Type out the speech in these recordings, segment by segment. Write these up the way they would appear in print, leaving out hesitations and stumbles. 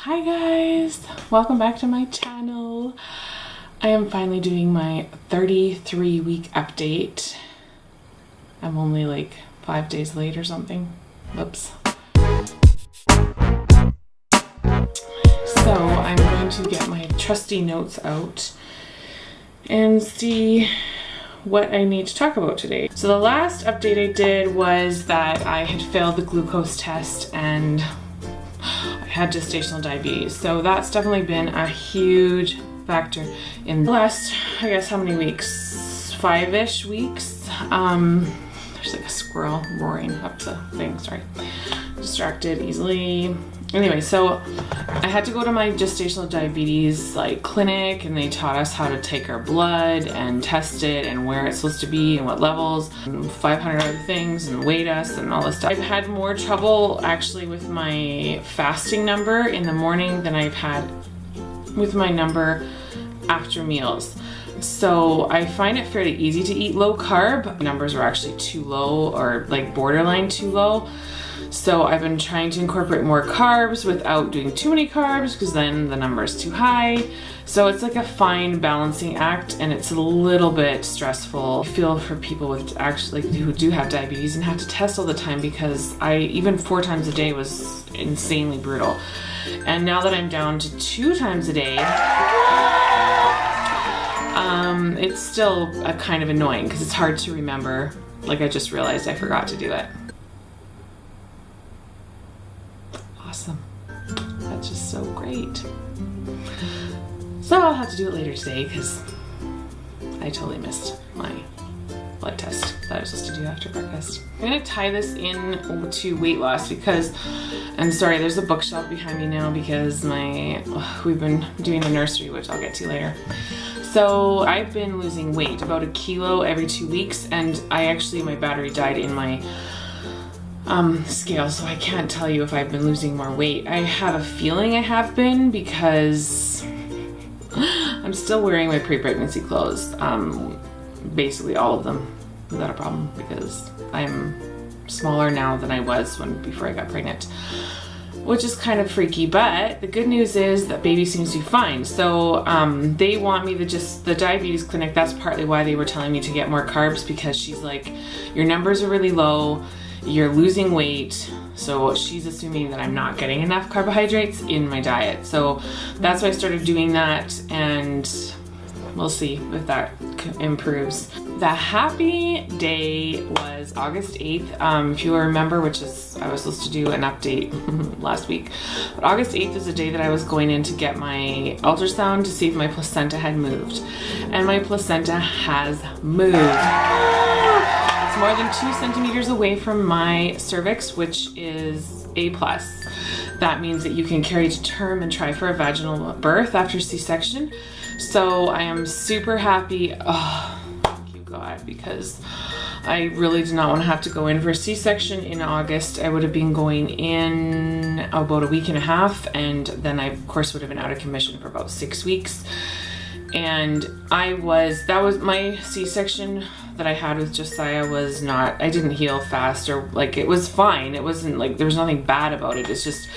Hi guys, welcome back to my channel. I am finally doing my 33-week update. I'm only like 5 days late or something. Whoops. So I'm going to get my trusty notes out and see what I need to talk about today. So the last update I did was that I had failed the glucose test and I had gestational diabetes. So that's definitely been a huge factor in the last, I guess, how many weeks? 5-ish weeks. There's like a squirrel roaring up the thing, sorry. Distracted easily. Anyway, so I had to go to my gestational diabetes clinic, and they taught us how to take our blood and test it and where it's supposed to be and what levels, and 500 other things, and weighed us and all this stuff. I've had more trouble actually with my fasting number in the morning than I've had with my number after meals. So I find it fairly easy to eat low carb. Numbers are actually too low, or like borderline too low. So I've been trying to incorporate more carbs without doing too many carbs, because then the number is too high. So it's like a fine balancing act, and it's a little bit stressful. I feel for people with actually who do have diabetes and have to test all the time, because even 4 times a day was insanely brutal. And now that I'm down to 2 times a day, it's still kind of annoying because it's hard to remember. Like, I just realized I forgot to do it. Awesome. That's just so great. So I'll have to do it later today because I totally missed my blood test that I was supposed to do after breakfast. I'm gonna tie this in to weight loss because, and sorry, there's a bookshelf behind me now because we've been doing the nursery, which I'll get to later. So I've been losing weight, about 1 kilo every 2 weeks, and my battery died in my scale, so I can't tell you if I've been losing more weight. I have a feeling I have been because I'm still wearing my pre-pregnancy clothes, basically all of them without a problem, because I'm smaller now than I was before I got pregnant, which is kind of freaky. But the good news is that baby seems to be fine. So they want me the diabetes clinic, that's partly why they were telling me to get more carbs, because she's like, your numbers are really low, you're losing weight. So she's assuming that I'm not getting enough carbohydrates in my diet. So that's why I started doing that, and we'll see if that improves. The happy day was August 8th. If you remember, I was supposed to do an update last week, but August 8th is the day that I was going in to get my ultrasound to see if my placenta had moved. And my placenta has moved. It's more than 2 centimeters away from my cervix, which is A+. That means that you can carry to term and try for a vaginal birth after C-section. So I am super happy. Oh, thank you God, because I really did not want to have to go in for a C-section in August. I would have been going in about 1.5 weeks, and then I of course would have been out of commission for about 6 weeks. And that was my C-section that I had with Josiah I didn't heal fast, or it was fine. It wasn't there was nothing bad about it. It's just,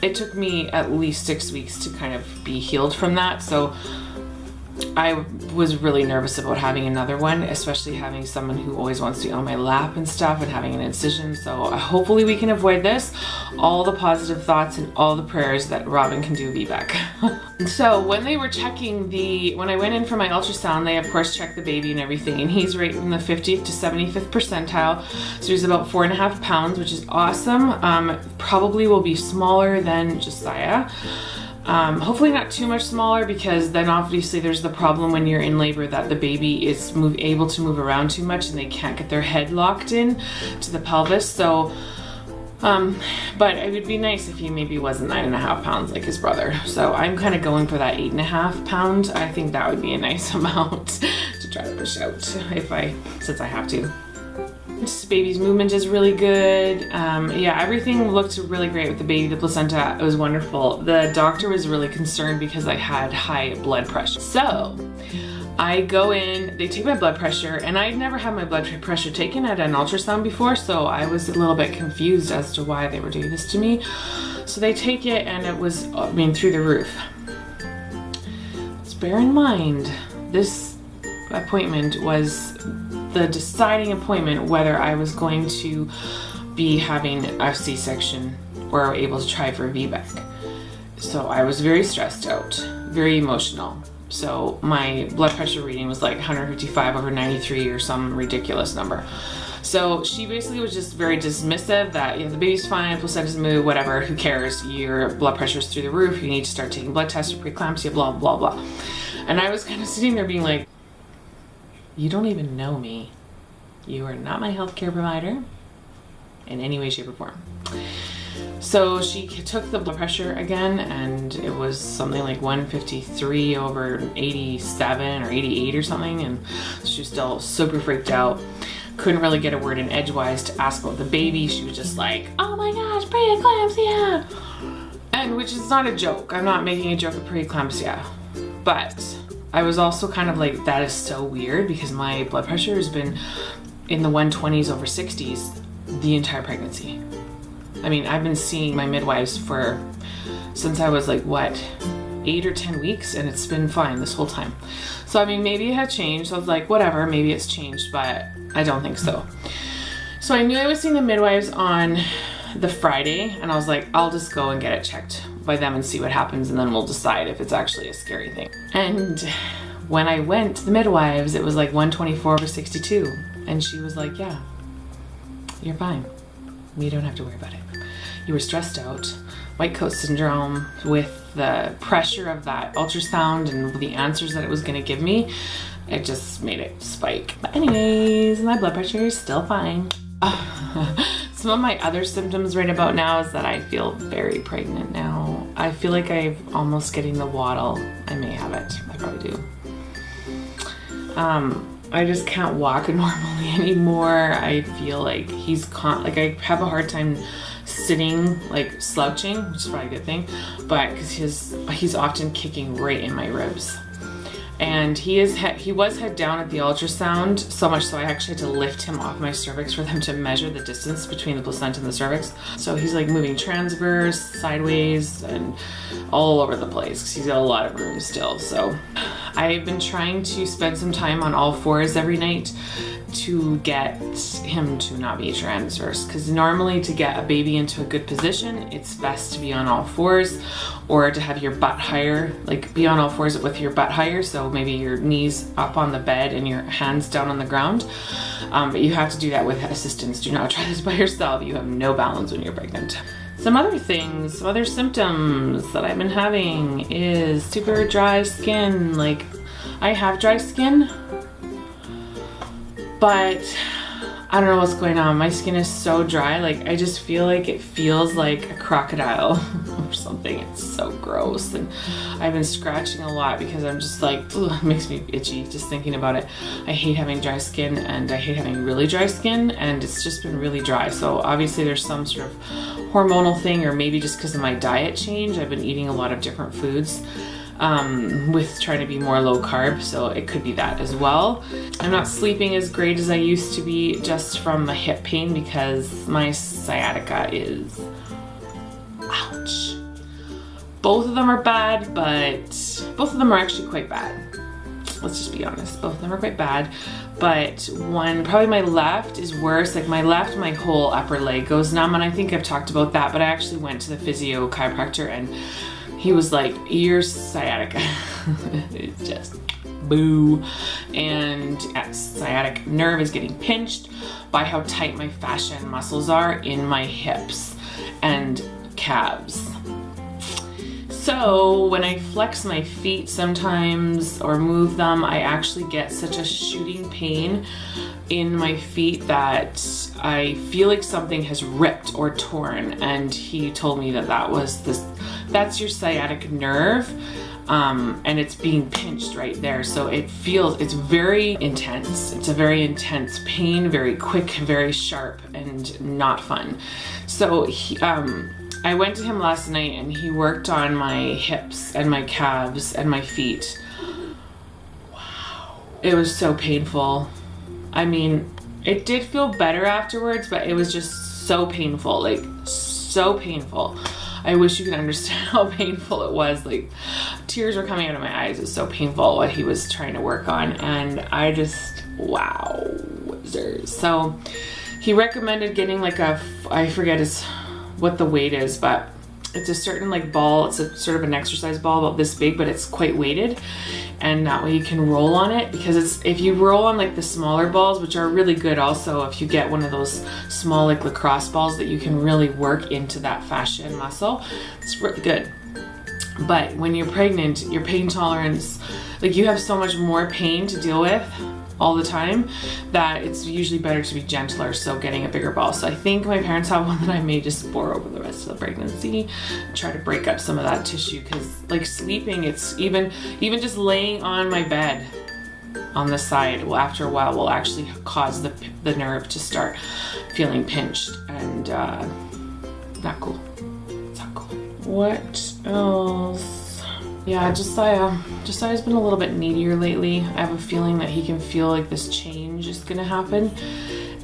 it took me at least 6 weeks to kind of be healed from that. So I was really nervous about having another one, especially having someone who always wants to be on my lap and stuff, and having an incision. So hopefully we can avoid this. All the positive thoughts and all the prayers that Robin can do VBAC. So when they were checking when I went in for my ultrasound, they of course checked the baby and everything, and he's right in the 50th to 75th percentile. So he's about 4.5 pounds, which is awesome. Probably will be smaller than Josiah. Hopefully not too much smaller, because then obviously there's the problem when you're in labor that the baby is able to move around too much and they can't get their head locked in to the pelvis. So, but it would be nice if he maybe wasn't 9.5 pounds like his brother. So I'm kind of going for that 8.5 pound. I think that would be a nice amount to try to push out since I have to. This baby's movement is really good. Yeah, everything looked really great with the baby. The placenta, it was wonderful. The doctor was really concerned because I had high blood pressure. So I go in, they take my blood pressure, and I'd never had my blood pressure taken at an ultrasound before, so I was a little bit confused as to why they were doing this to me. So they take it, and it was, I mean, through the roof. Let's bear in mind, this appointment was the deciding appointment whether I was going to be having a C-section or able to try for a VBAC. So I was very stressed out, very emotional. So my blood pressure reading was like 155/93 or some ridiculous number. So she basically was just very dismissive that, yeah, the baby's fine, placenta's moved, whatever, who cares? Your blood pressure's through the roof, you need to start taking blood tests for preeclampsia, blah, blah, blah. And I was kind of sitting there being like, you don't even know me. You are not my healthcare provider in any way, shape, or form. So she took the blood pressure again, and it was something like 153/87 or 88 or something, and she was still super freaked out. Couldn't really get a word in edgewise to ask about the baby. She was just like, oh my gosh, preeclampsia! And which is not a joke. I'm not making a joke of preeclampsia. But I was also kind of like, that is so weird, because my blood pressure has been in the 120s/60s the entire pregnancy. I mean, I've been seeing my midwives since I was like, what, 8 or 10 weeks, and it's been fine this whole time. So, I mean, maybe it had changed. I was like, whatever, maybe it's changed, but I don't think so. So I knew I was seeing the midwives on the Friday, and I was like, I'll just go and get it checked by them and see what happens, and then we'll decide if it's actually a scary thing. And when I went to the midwives, it was like 124/62, and she was like, yeah, you're fine. We don't have to worry about it. You were stressed out, white coat syndrome, with the pressure of that ultrasound and the answers that it was going to give me. It just made it spike. But anyways, my blood pressure is still fine. Some of my other symptoms right about now is that I feel very pregnant now. I feel like I'm almost getting the waddle. I may have it. I probably do. I just can't walk normally anymore. I feel like I have a hard time sitting, like slouching, which is probably a good thing, but because he's often kicking right in my ribs. And he was head down at the ultrasound, so much so I actually had to lift him off my cervix for them to measure the distance between the placenta and the cervix. So he's like moving transverse, sideways, and all over the place because he's got a lot of room still. So I've been trying to spend some time on all fours every night to get him to not be transverse, because normally to get a baby into a good position, it's best to be on all fours, or to have your butt higher, like be on all fours with your butt higher, so maybe your knees up on the bed and your hands down on the ground. But you have to do that with assistance. Do not try this by yourself. You have no balance when you're pregnant. Some other things, some other symptoms that I've been having is super dry skin. Like, I have dry skin, but I don't know what's going on. My skin is so dry. Like, I just feel like it feels like a crocodile or something. It's so gross. And I've been scratching a lot because I'm just like, ugh, it makes me itchy just thinking about it. I hate having dry skin, and I hate having really dry skin, and it's just been really dry. So obviously there's some sort of hormonal thing, or maybe just because of my diet change. I've been eating a lot of different foods with trying to be more low carb, so it could be that as well. I'm not sleeping as great as I used to be, just from the hip pain, because my sciatica is, ouch. Both of them are bad, but both of them are actually quite bad. Let's just be honest, both of them are quite bad, but one, probably my left is worse. Like my whole upper leg goes numb, and I think I've talked about that, but I actually went to the physio chiropractor, and he was like, your sciatica. It's just boo. And sciatic nerve is getting pinched by how tight my fascia and muscles are in my hips and calves. So when I flex my feet sometimes or move them, I actually get such a shooting pain in my feet that I feel like something has ripped or torn. And he told me that that's your sciatic nerve, and it's being pinched right there. So it's very intense. It's a very intense pain, very quick, very sharp, and not fun. So I went to him last night, and he worked on my hips and my calves and my feet. Wow. It was so painful. I mean, it did feel better afterwards, but it was just so painful, like so painful. I wish you could understand how painful it was. Like, tears were coming out of my eyes. It was so painful what he was trying to work on, and I just, wow. So he recommended getting like a, I forget what the weight is, but it's a certain like ball. It's a sort of an exercise ball about this big, but it's quite weighted, and that way you can roll on it, because it's, if you roll on like the smaller balls, which are really good also, if you get one of those small like lacrosse balls that you can really work into that fascia and muscle, it's really good. But when you're pregnant, your pain tolerance, like you have so much more pain to deal with all the time that it's usually better to be gentler, so getting a bigger ball. So I think my parents have one that I may just bore over the rest of the pregnancy, try to break up some of that tissue, because like sleeping, it's even just laying on my bed on the side, well, after a while will actually cause the nerve to start feeling pinched, and not cool. It's not cool. What else? Yeah, Josiah's been a little bit needier lately. I have a feeling that he can feel like this change is gonna happen,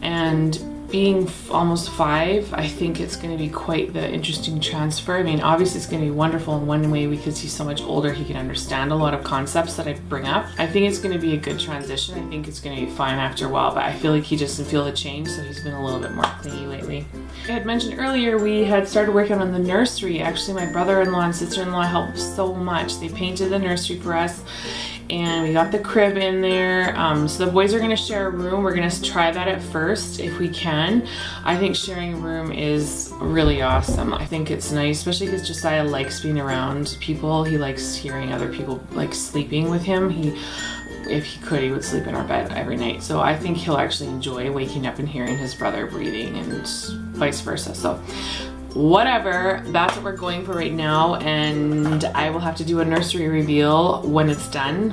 and being almost 5, I think it's going to be quite the interesting transfer. I mean, obviously it's going to be wonderful in one way because he's so much older, he can understand a lot of concepts that I bring up. I think it's going to be a good transition. I think it's going to be fine after a while, but I feel like he just doesn't feel the change, so he's been a little bit more clingy lately. I had mentioned earlier we had started working on the nursery. Actually, my brother-in-law and sister-in-law helped so much. They painted the nursery for us, and we got the crib in there. So the boys are gonna share a room. We're gonna try that at first if we can. I think sharing a room is really awesome. I think it's nice, especially because Josiah likes being around people. He likes hearing other people like sleeping with him. If he could, he would sleep in our bed every night. So I think he'll actually enjoy waking up and hearing his brother breathing, and vice versa. So whatever, that's what we're going for right now, and I will have to do a nursery reveal when it's done,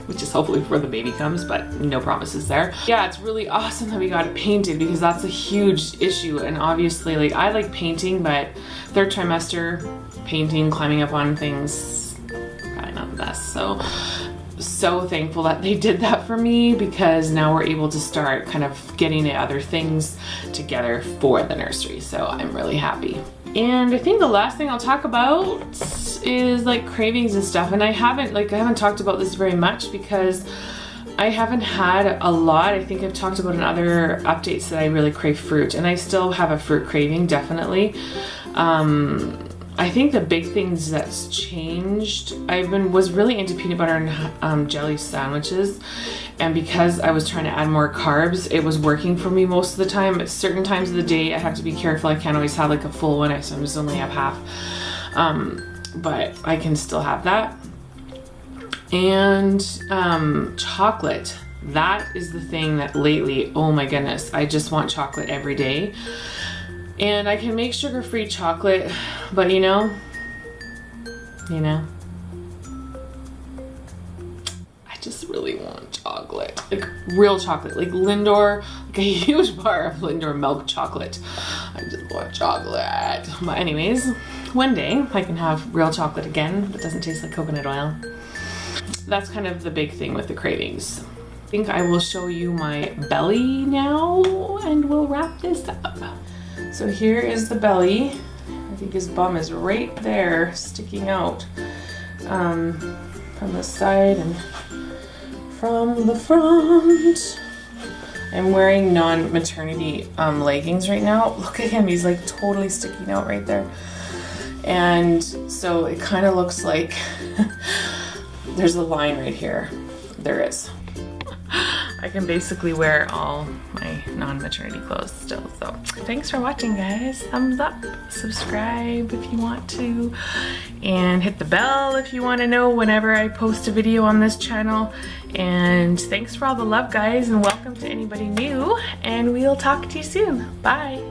which is hopefully before the baby comes, but no promises there. Yeah, it's really awesome that we got it painted, because that's a huge issue, and obviously, like, I like painting, but third trimester painting, climbing up on things, probably not the best. So thankful that they did that for me, because now we're able to start kind of getting the other things together for the nursery. So I'm really happy. And I think the last thing I'll talk about is like cravings and stuff. And I haven't talked about this very much because I haven't had a lot. I think I've talked about in other updates that I really crave fruit, and I still have a fruit craving, definitely. I think the big things that's changed, was really into peanut butter and jelly sandwiches, and because I was trying to add more carbs, it was working for me most of the time. At certain times of the day, I have to be careful. I can't always have like a full one. I sometimes only have half, but I can still have that. And chocolate. That is the thing that lately, oh my goodness, I just want chocolate every day. And I can make sugar-free chocolate, but you know, I just really want chocolate, like real chocolate, like Lindor, like a huge bar of Lindor milk chocolate. I just want chocolate. But anyways, one day I can have real chocolate again that doesn't taste like coconut oil. That's kind of the big thing with the cravings. I think I will show you my belly now, and we'll wrap this up. So here is the belly. I think his bum is right there, sticking out from the side and from the front. I'm wearing non-maternity leggings right now. Look at him, he's like totally sticking out right there. And so it kind of looks like there's a line right here. There is. I can basically wear all my non-maternity clothes still. So thanks for watching, guys. Thumbs up, subscribe if you want to, and hit the bell if you want to know whenever I post a video on this channel. And thanks for all the love, guys, and welcome to anybody new, and we'll talk to you soon. Bye.